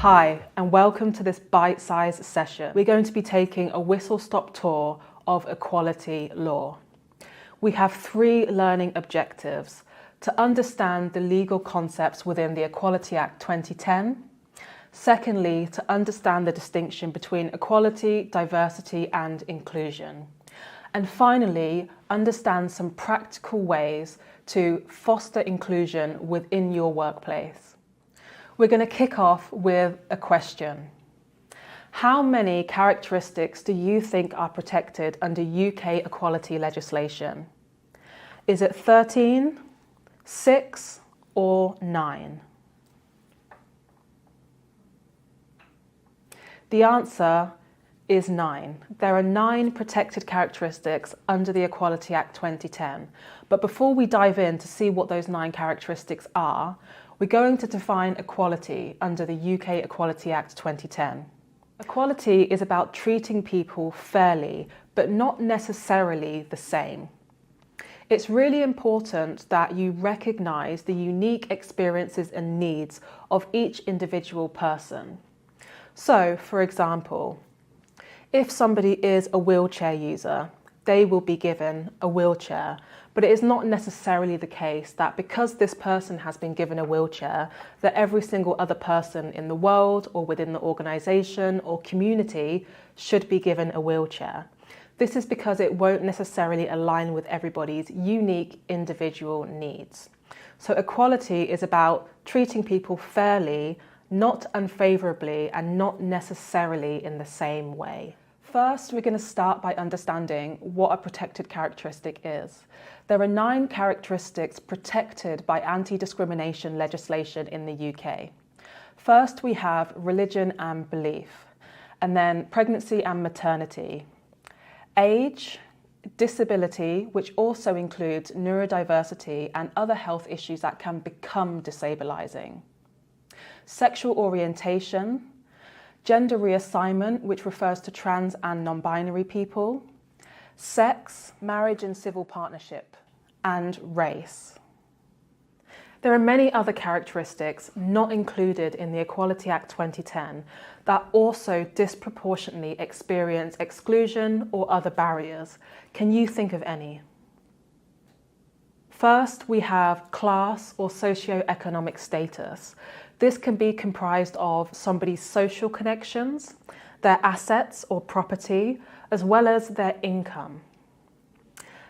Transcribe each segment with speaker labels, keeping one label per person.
Speaker 1: Hi, and welcome to this bite-sized session. We're going to be taking a whistle-stop tour of equality law. We have 3 learning objectives: to understand the legal concepts within the Equality Act 2010. Secondly, to understand the distinction between equality, diversity, and inclusion. And finally, understand some practical ways to foster inclusion within your workplace. We're going to kick off with a question. How many characteristics do you think are protected under UK equality legislation? Is it 13, 6, or 9? The answer is 9. There are 9 protected characteristics under the Equality Act 2010. But before we dive in to see what those 9 characteristics are, we're going to define equality under the UK Equality Act 2010. Equality is about treating people fairly, but not necessarily the same. It's really important that you recognise the unique experiences and needs of each individual person. So, for example, if somebody is a wheelchair user, they will be given a wheelchair, but it is not necessarily the case that because this person has been given a wheelchair, that every single other person in the world or within the organisation or community should be given a wheelchair. This is because it won't necessarily align with everybody's unique individual needs. So equality is about treating people fairly, not unfavourably, and not necessarily in the same way. First, we're going to start by understanding what a protected characteristic is. There are 9 characteristics protected by anti-discrimination legislation in the UK. First, we have religion and belief, and then pregnancy and maternity, age, disability, which also includes neurodiversity and other health issues that can become disabilising, sexual orientation, gender reassignment, which refers to trans and non-binary people, sex, marriage and civil partnership, and race. There are many other characteristics not included in the Equality Act 2010 that also disproportionately experience exclusion or other barriers. Can you think of any? First, we have class or socio-economic status. This can be comprised of somebody's social connections, their assets or property, as well as their income.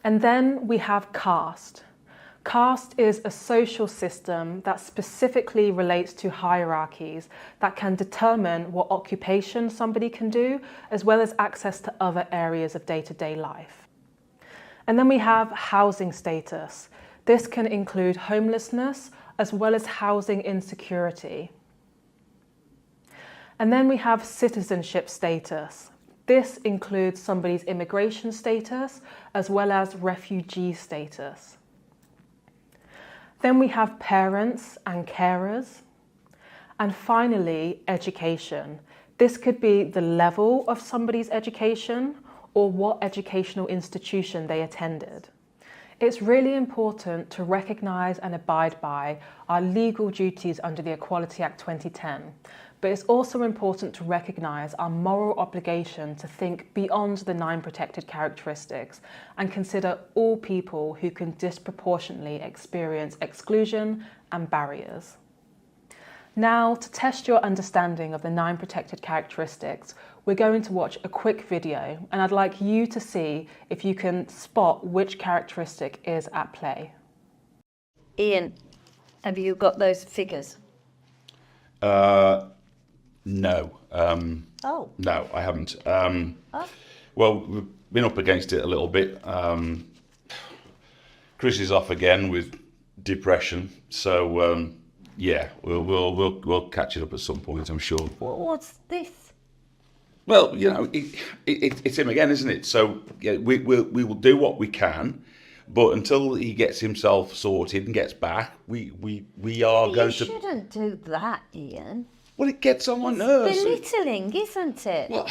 Speaker 1: And then we have caste. Caste is a social system that specifically relates to hierarchies that can determine what occupation somebody can do, as well as access to other areas of day-to-day life. And then we have housing status. This can include homelessness, as well as housing insecurity. And then we have citizenship status. This includes somebody's immigration status, as well as refugee status. Then we have parents and carers. And finally, education. This could be the level of somebody's education or what educational institution they attended. It's really important to recognise and abide by our legal duties under the Equality Act 2010, but it's also important to recognise our moral obligation to think beyond the 9 protected characteristics and consider all people who can disproportionately experience exclusion and barriers. Now, to test your understanding of the 9 protected characteristics, we're going to watch a quick video, and I'd like you to see if you can spot which characteristic is at play.
Speaker 2: Ian, have you got those figures?
Speaker 3: No.
Speaker 2: Oh.
Speaker 3: No, I haven't. Well, we've been up against it a little bit. Chris is off again with depression, so yeah, we'll catch it up at some point, I'm sure.
Speaker 2: What's this?
Speaker 3: Well, you know, it's him again, isn't it? So yeah, we will do what we can, but until he gets himself sorted and gets back, we are going to.
Speaker 2: You shouldn't do that, Ian.
Speaker 3: Well, it gets on my nerves.
Speaker 2: Belittling, isn't it?
Speaker 3: Well,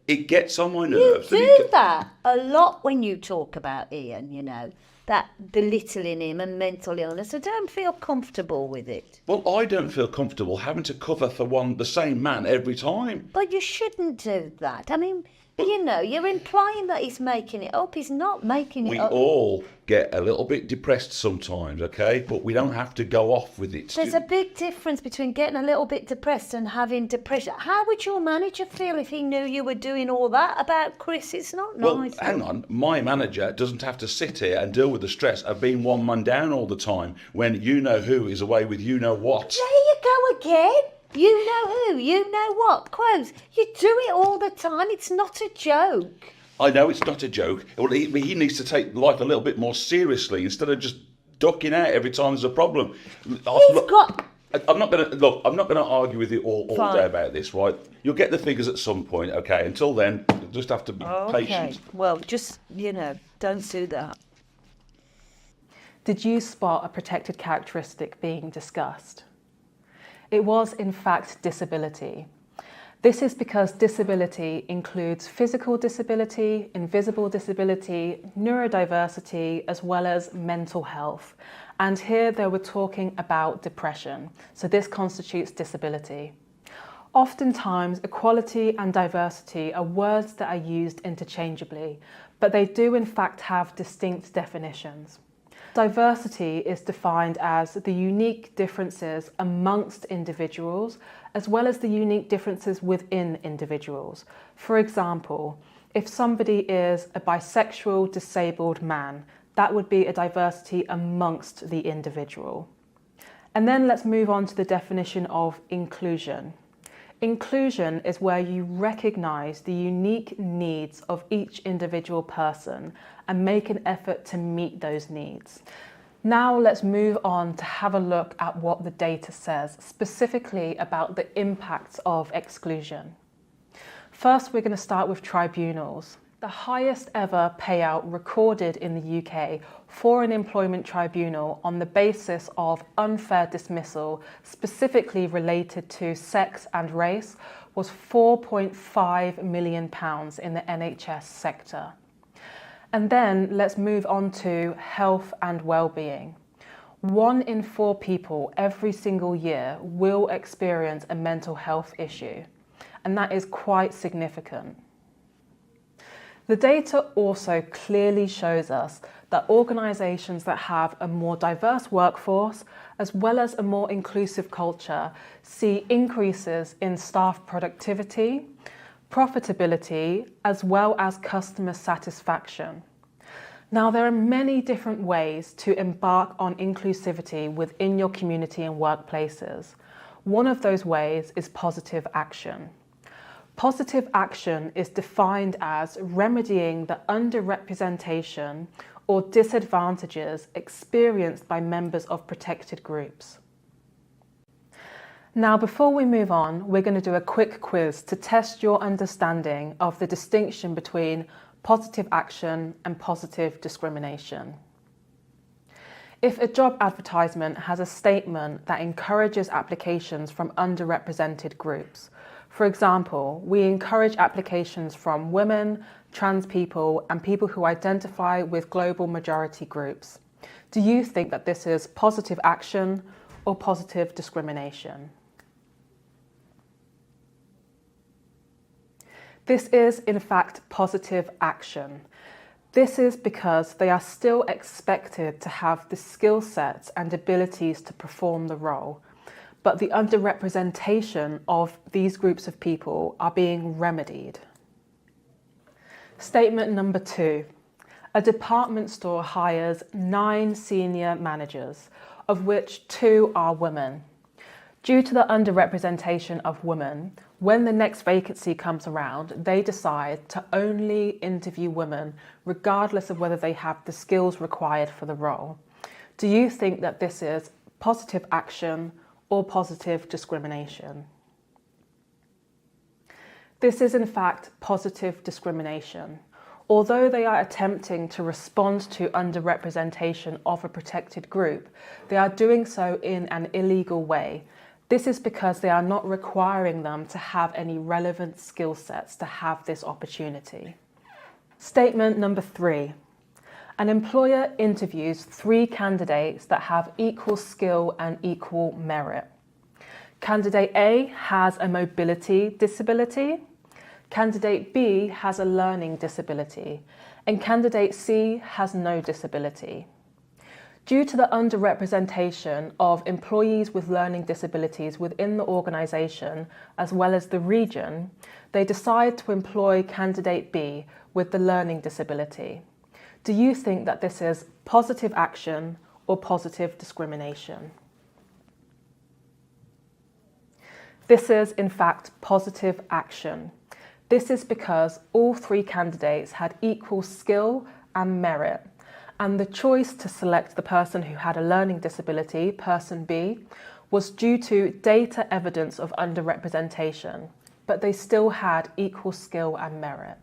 Speaker 3: it gets on my nerves.
Speaker 2: You do that a lot when you talk about Ian, you know. that belittling him and mental illness. I don't feel comfortable with it.
Speaker 3: Well, I don't feel comfortable having to cover for the same man every time.
Speaker 2: But you shouldn't do that. I mean, you know, you're implying that he's making it up. He's not making it
Speaker 3: We
Speaker 2: up.
Speaker 3: all get a little bit depressed sometimes, okay? But we don't have to go off with it.
Speaker 2: There's a big difference between getting a little bit depressed and having depression. How would your manager feel if he knew you were doing all that about Chris? It's not
Speaker 3: Well,
Speaker 2: nice.
Speaker 3: hang on. My manager doesn't have to sit here and deal with the stress of being one man down all the time when you know who is away with you know what.
Speaker 2: There you go again. You know who, you know what. Quotes, you do it all the time. It's not a joke.
Speaker 3: I know it's not a joke. Well, he needs to take life a little bit more seriously instead of just ducking out every time there's a problem. I'm not gonna argue with you all day about this, right? You'll get the figures at some point, okay? Until then, you'll just have to be patient.
Speaker 2: Well, just, you know, don't do that.
Speaker 1: Did you spot a protected characteristic being discussed? It was, in fact, disability. This is because disability includes physical disability, invisible disability, neurodiversity, as well as mental health. And here they were talking about depression. So this constitutes disability. Oftentimes, equality and diversity are words that are used interchangeably, but they do in fact have distinct definitions. Diversity is defined as the unique differences amongst individuals, as well as the unique differences within individuals. For example, if somebody is a bisexual disabled man, that would be a diversity amongst the individual. And then let's move on to the definition of inclusion. Inclusion is where you recognise the unique needs of each individual person and make an effort to meet those needs. Now let's move on to have a look at what the data says, specifically about the impacts of exclusion. First, we're going to start with tribunals. The highest ever payout recorded in the UK for an employment tribunal on the basis of unfair dismissal, specifically related to sex and race, was £4.5 million in the NHS sector. And then let's move on to health and well-being. 1 in 4 people every single year will experience a mental health issue, and that is quite significant. The data also clearly shows us that organisations that have a more diverse workforce, as well as a more inclusive culture, see increases in staff productivity, profitability, as well as customer satisfaction. Now, there are many different ways to embark on inclusivity within your community and workplaces. One of those ways is positive action. Positive action is defined as remedying the underrepresentation or disadvantages experienced by members of protected groups. Now, before we move on, we're going to do a quick quiz to test your understanding of the distinction between positive action and positive discrimination. If a job advertisement has a statement that encourages applications from underrepresented groups, for example, we encourage applications from women, trans people, and people who identify with global majority groups. Do you think that this is positive action or positive discrimination? This is, in fact, positive action. This is because they are still expected to have the skill sets and abilities to perform the role, but the underrepresentation of these groups of people are being remedied. Statement number 2. A department store hires 9 senior managers, of which 2 are women. Due to the underrepresentation of women, when the next vacancy comes around, they decide to only interview women, regardless of whether they have the skills required for the role. Do you think that this is positive action or positive discrimination? This is in fact positive discrimination. Although they are attempting to respond to underrepresentation of a protected group, they are doing so in an illegal way. This is because they are not requiring them to have any relevant skill sets to have this opportunity. Statement number 3. An employer interviews 3 candidates that have equal skill and equal merit. Candidate A has a mobility disability, candidate B has a learning disability, and candidate C has no disability. Due to the underrepresentation of employees with learning disabilities within the organisation as well as the region, they decide to employ candidate B with the learning disability. Do you think that this is positive action or positive discrimination? This is, in fact, positive action. This is because all 3 candidates had equal skill and merit, and the choice to select the person who had a learning disability, person B, was due to data evidence of underrepresentation, but they still had equal skill and merit.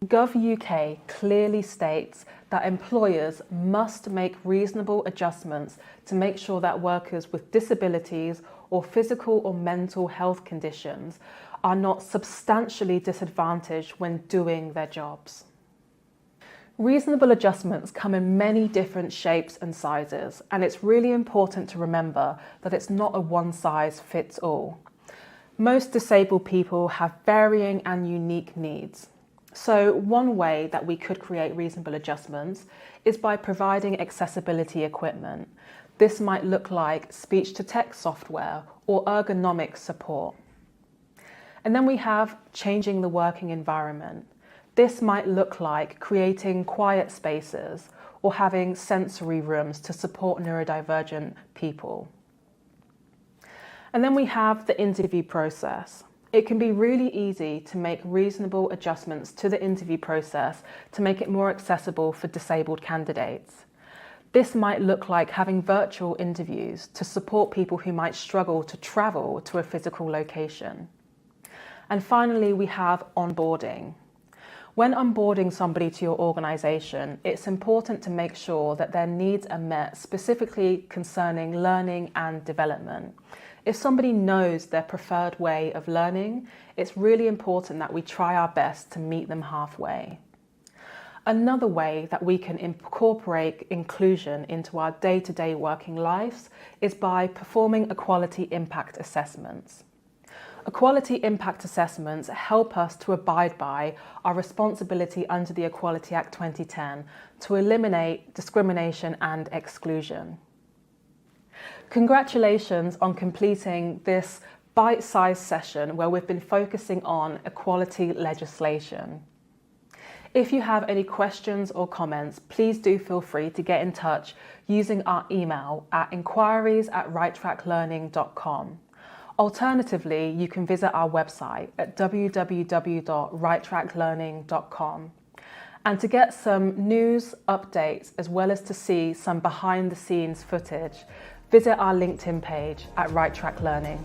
Speaker 1: Gov.uk clearly states that employers must make reasonable adjustments to make sure that workers with disabilities or physical or mental health conditions are not substantially disadvantaged when doing their jobs. Reasonable adjustments come in many different shapes and sizes, and it's really important to remember that it's not a one-size-fits-all. Most disabled people have varying and unique needs. So one way that we could create reasonable adjustments is by providing accessibility equipment. This might look like speech-to-text software or ergonomic support. And then we have changing the working environment. This might look like creating quiet spaces or having sensory rooms to support neurodivergent people. And then we have the interview process. It can be really easy to make reasonable adjustments to the interview process to make it more accessible for disabled candidates. This might look like having virtual interviews to support people who might struggle to travel to a physical location. And finally, we have onboarding. When onboarding somebody to your organisation, it's important to make sure that their needs are met, specifically concerning learning and development. If somebody knows their preferred way of learning, it's really important that we try our best to meet them halfway. Another way that we can incorporate inclusion into our day-to-day working lives is by performing equality impact assessments. Equality impact assessments help us to abide by our responsibility under the Equality Act 2010 to eliminate discrimination and exclusion. Congratulations on completing this bite-sized session where we've been focusing on equality legislation. If you have any questions or comments, please do feel free to get in touch using our email at inquiries@righttracklearning.com. Alternatively, you can visit our website at www.righttracklearning.com. And to get some news updates as well as to see some behind the scenes footage, visit our LinkedIn page at Right Track Learning.